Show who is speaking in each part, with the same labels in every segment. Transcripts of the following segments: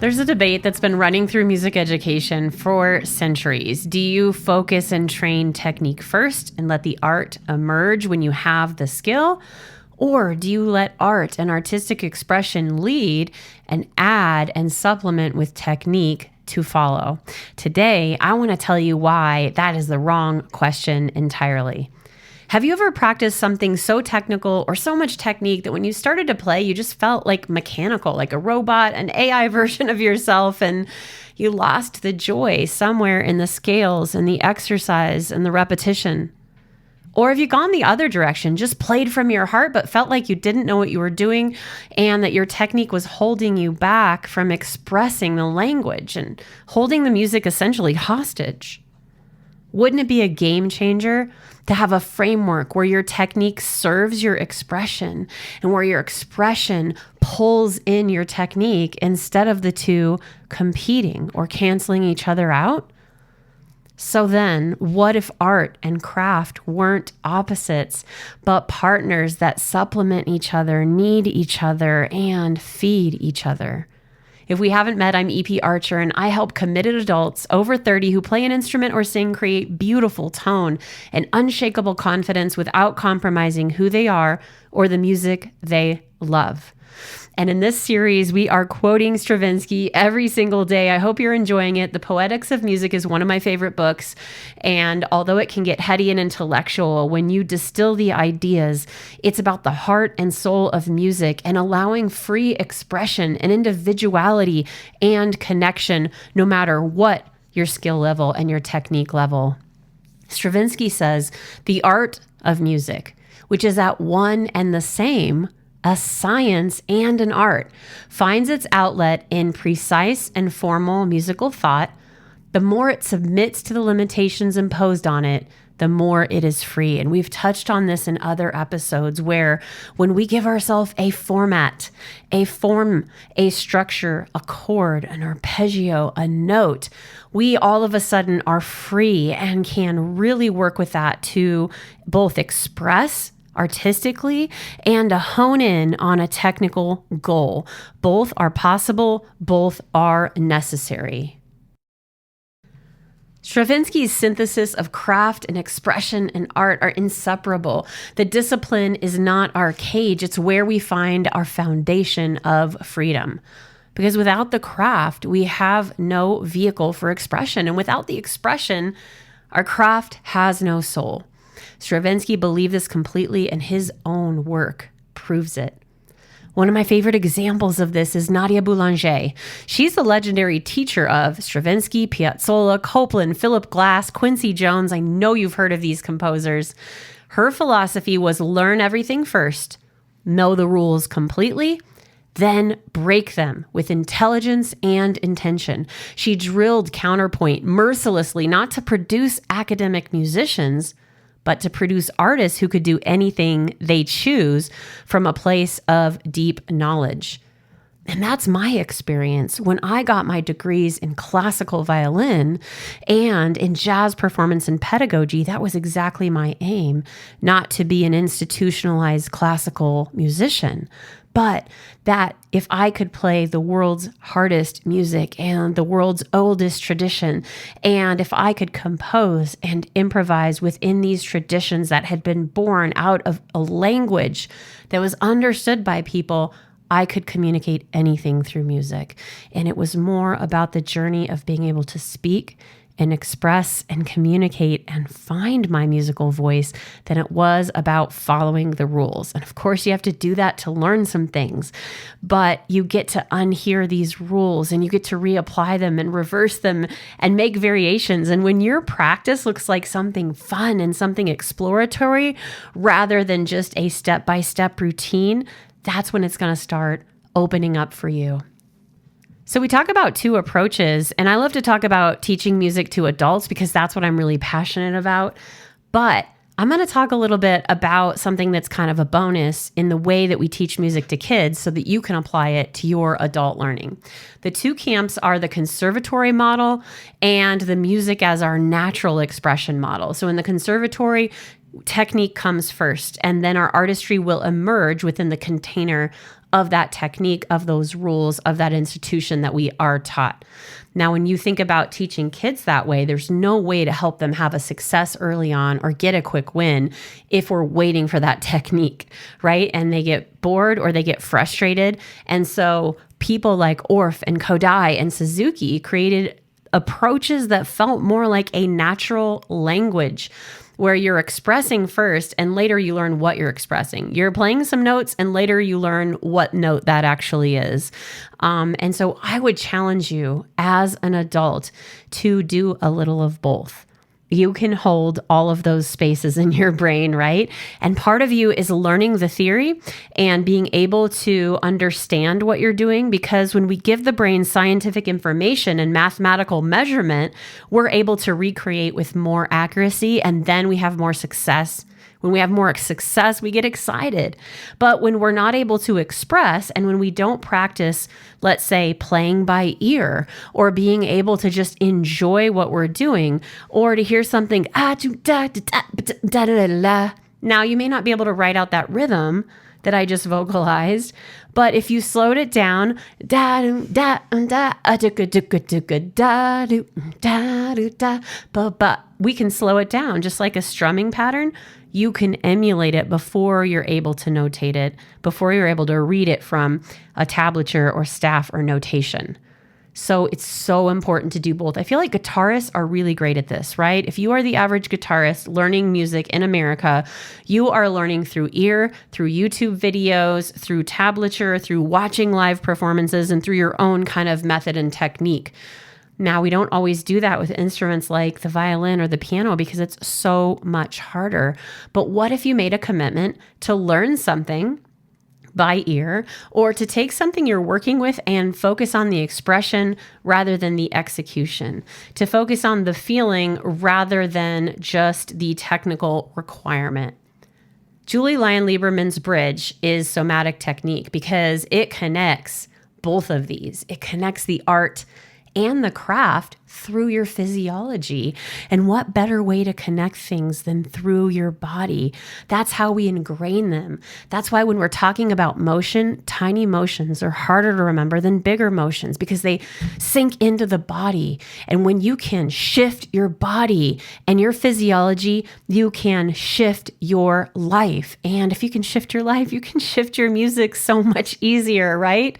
Speaker 1: There's a debate that's been running through music education for centuries. Do you focus and train technique first and let the art emerge when you have the skill? Or do you let art and artistic expression lead and add and supplement with technique to follow? Today, I want to tell you why that is the wrong question entirely. Have you ever practiced something so technical or so much technique that when you started to play, you just felt like mechanical, like a robot, an AI version of yourself, and you lost the joy somewhere in the scales and the exercise and the repetition? Or have you gone the other direction, just played from your heart, but felt like you didn't know what you were doing and that your technique was holding you back from expressing the language and holding the music essentially hostage? Wouldn't it be a game changer to have a framework where your technique serves your expression and where your expression pulls in your technique instead of the two competing or canceling each other out? So then, what if art and craft weren't opposites, but partners that supplement each other, need each other, and feed each other? If we haven't met, I'm EP Archer, and I help committed adults over 30 who play an instrument or sing create beautiful tone and unshakable confidence without compromising who they are or the music they love. And in this series, we are quoting Stravinsky every single day. I hope you're enjoying it. The Poetics of Music is one of my favorite books. And although it can get heady and intellectual, when you distill the ideas, it's about the heart and soul of music and allowing free expression and individuality and connection, no matter what your skill level and your technique level. Stravinsky says, the art of music, which is at one and the same, a science and an art, finds its outlet in precise and formal musical thought. The more it submits to the limitations imposed on it, the more it is free. And we've touched on this in other episodes where when we give ourselves a format, a form, a structure, a chord, an arpeggio, a note, we all of a sudden are free and can really work with that to both express artistically and to hone in on a technical goal. Both are possible, both are necessary. Stravinsky's synthesis of craft and expression and art are inseparable. The discipline is not our cage, it's where we find our foundation of freedom. Because without the craft, we have no vehicle for expression. And without the expression, our craft has no soul. Stravinsky believed this completely, and his own work proves it. One of my favorite examples of this is Nadia Boulanger. She's the legendary teacher of Stravinsky, Piazzolla, Copland, Philip Glass, Quincy Jones. I know you've heard of these composers. Her philosophy was learn everything first, know the rules completely, then break them with intelligence and intention. She drilled counterpoint mercilessly, not to produce academic musicians, but to produce artists who could do anything they choose from a place of deep knowledge. And that's my experience. When I got my degrees in classical violin and in jazz performance and pedagogy, that was exactly my aim, not to be an institutionalized classical musician, but that if I could play the world's hardest music and the world's oldest tradition, and if I could compose and improvise within these traditions that had been born out of a language that was understood by people, I could communicate anything through music. And it was more about the journey of being able to speak and express and communicate and find my musical voice than it was about following the rules. And of course, you have to do that to learn some things, but you get to unhear these rules and you get to reapply them and reverse them and make variations. And when your practice looks like something fun and something exploratory rather than just a step-by-step routine, that's when it's going to start opening up for you. So we talk about two approaches, and I love to talk about teaching music to adults because that's what I'm really passionate about. But I'm going to talk a little bit about something that's kind of a bonus in the way that we teach music to kids so that you can apply it to your adult learning. The two camps are the conservatory model and the music as our natural expression model. So in the conservatory, technique comes first, and then our artistry will emerge within the container of that technique, of those rules, of that institution that we are taught. Now, when you think about teaching kids that way, there's no way to help them have a success early on or get a quick win if we're waiting for that technique, right? And they get bored or they get frustrated. And so people like Orff and Kodai and Suzuki created approaches that felt more like a natural language, where you're expressing first and later you learn what you're expressing. You're playing some notes and later you learn what note that actually is. And so I would challenge you as an adult to do a little of both. You can hold all of those spaces in your brain, right? And part of you is learning the theory and being able to understand what you're doing, because when we give the brain scientific information and mathematical measurement, we're able to recreate with more accuracy, and then we have more success. When we have more success, we get excited. But when we're not able to express, and when we don't practice, let's say, playing by ear, or being able to just enjoy what we're doing, or to hear something, now you may not be able to write out that rhythm that I just vocalized, but if you slowed it down, we can slow it down just like a strumming pattern. You can emulate it before you're able to notate it, before you're able to read it from a tablature or staff or notation. So it's so important to do both. I feel like guitarists are really great at this, right? If you are the average guitarist learning music in America, you are learning through ear, through YouTube videos, through tablature, through watching live performances, and through your own kind of method and technique. Now, we don't always do that with instruments like the violin or the piano because it's so much harder. But what if you made a commitment to learn something by ear, or to take something you're working with and focus on the expression rather than the execution, to focus on the feeling rather than just the technical requirement? Julie Lyonn Lieberman's bridge is somatic technique because it connects both of these. It connects the art and the craft through your physiology. And what better way to connect things than through your body? That's how we ingrain them. That's why when we're talking about motion, tiny motions are harder to remember than bigger motions because they sink into the body. And when you can shift your body and your physiology, you can shift your life. And if you can shift your life, you can shift your music so much easier, right?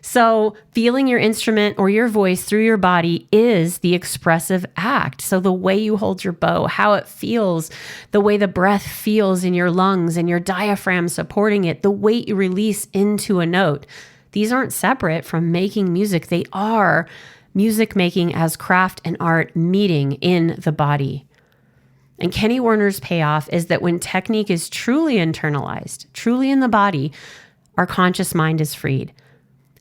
Speaker 1: So feeling your instrument or your voice through your body is the expressive act. So the way you hold your bow, how it feels, the way the breath feels in your lungs and your diaphragm supporting it, the weight you release into a note. These aren't separate from making music. They are music making as craft and art meeting in the body. And Kenny Werner's payoff is that when technique is truly internalized, truly in the body, our conscious mind is freed.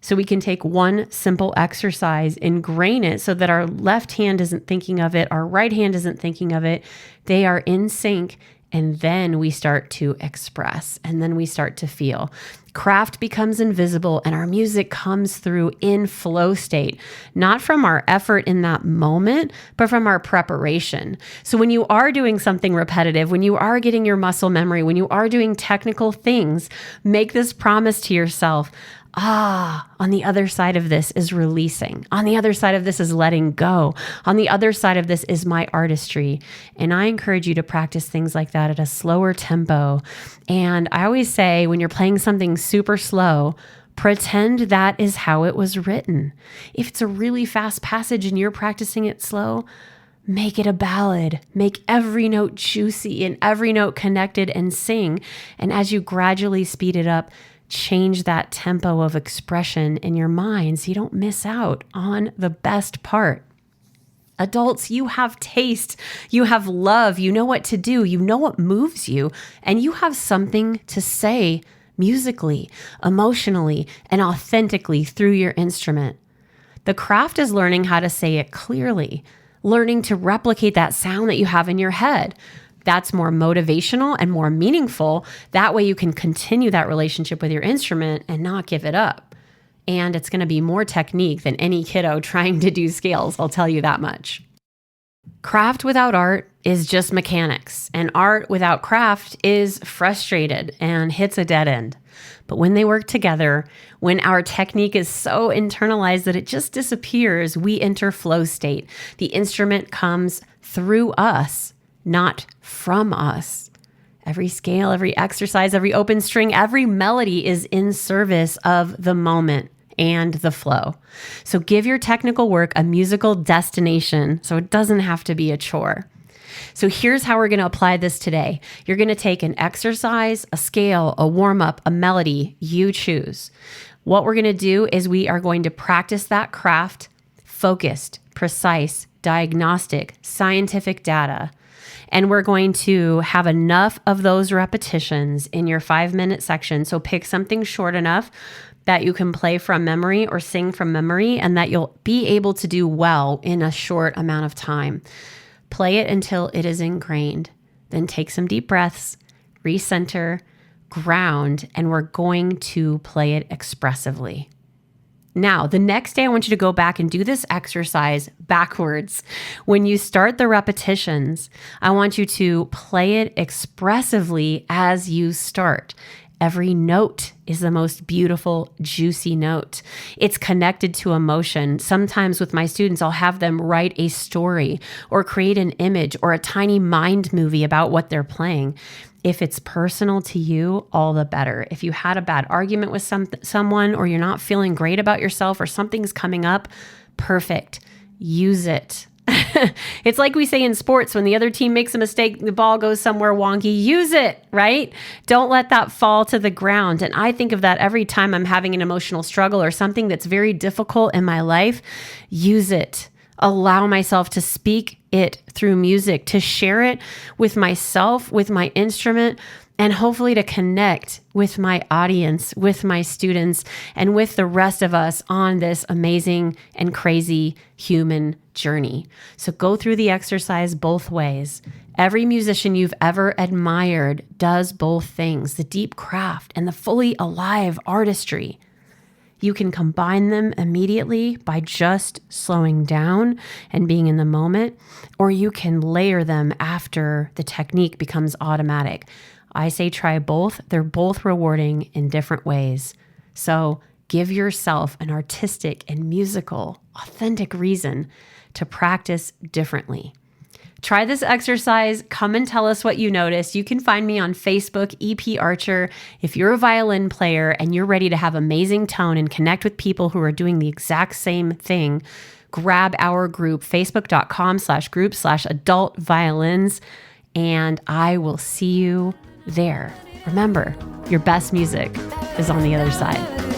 Speaker 1: So we can take one simple exercise, ingrain it so that our left hand isn't thinking of it, our right hand isn't thinking of it. They are in sync, and then we start to express, and then we start to feel. Craft becomes invisible, and our music comes through in flow state, not from our effort in that moment, but from our preparation. So when you are doing something repetitive, when you are getting your muscle memory, when you are doing technical things, make this promise to yourself. On the other side of this is releasing. On the other side of this is letting go. On the other side of this is my artistry. And I encourage you to practice things like that at a slower tempo. And I always say, when you're playing something super slow, pretend that is how it was written. If it's a really fast passage and you're practicing it slow, make it a ballad. Make every note juicy and every note connected, and sing. And as you gradually speed it up, change that tempo of expression in your mind so you don't miss out on the best part. Adults, you have taste, you have love, you know what to do, you know what moves you, and you have something to say musically, emotionally, and authentically through your instrument. The craft is learning how to say it clearly, learning to replicate that sound that you have in your head. That's more motivational and more meaningful. That way you can continue that relationship with your instrument and not give it up. And it's going to be more technique than any kiddo trying to do scales, I'll tell you that much. Craft without art is just mechanics, and art without craft is frustrated and hits a dead end. But when they work together, when our technique is so internalized that it just disappears, we enter flow state. The instrument comes through us, not from us. Every scale, every exercise, every open string, every melody is in service of the moment and the flow. So give your technical work a musical destination so it doesn't have to be a chore. So here's how we're going to apply this today. You're going to take an exercise, a scale, a warm-up, a melody, you choose. What we're going to do is we are going to practice that craft, focused, precise, diagnostic, scientific data. And we're going to have enough of those repetitions in your 5-minute section. So pick something short enough that you can play from memory or sing from memory and that you'll be able to do well in a short amount of time. Play it until it is ingrained. Then take some deep breaths, recenter, ground, and we're going to play it expressively. Now, the next day, I want you to go back and do this exercise backwards. When you start the repetitions, I want you to play it expressively as you start. Every note is the most beautiful, juicy note. It's connected to emotion. Sometimes with my students, I'll have them write a story or create an image or a tiny mind movie about what they're playing. If it's personal to you, all the better. If you had a bad argument with someone or you're not feeling great about yourself or something's coming up, perfect. Use it. It's like we say in sports, when the other team makes a mistake, the ball goes somewhere wonky, use it, right? Don't let that fall to the ground. And I think of that every time I'm having an emotional struggle or something that's very difficult in my life. Use it. Allow myself to speak it through music, to share it with myself, with my instrument, and hopefully to connect with my audience, with my students, and with the rest of us on this amazing and crazy human journey. So go through the exercise both ways. Every musician you've ever admired does both things, the deep craft and the fully alive artistry. You can combine them immediately by just slowing down and being in the moment, or you can layer them after the technique becomes automatic. I say try both. They're both rewarding in different ways. So give yourself an artistic and musical, authentic reason to practice differently. Try this exercise. Come and tell us what you noticed. You can find me on Facebook, EP Archer. If you're a violin player and you're ready to have amazing tone and connect with people who are doing the exact same thing, grab our group, facebook.com/group/adult violins, and I will see you there. Remember, your best music is on the other side.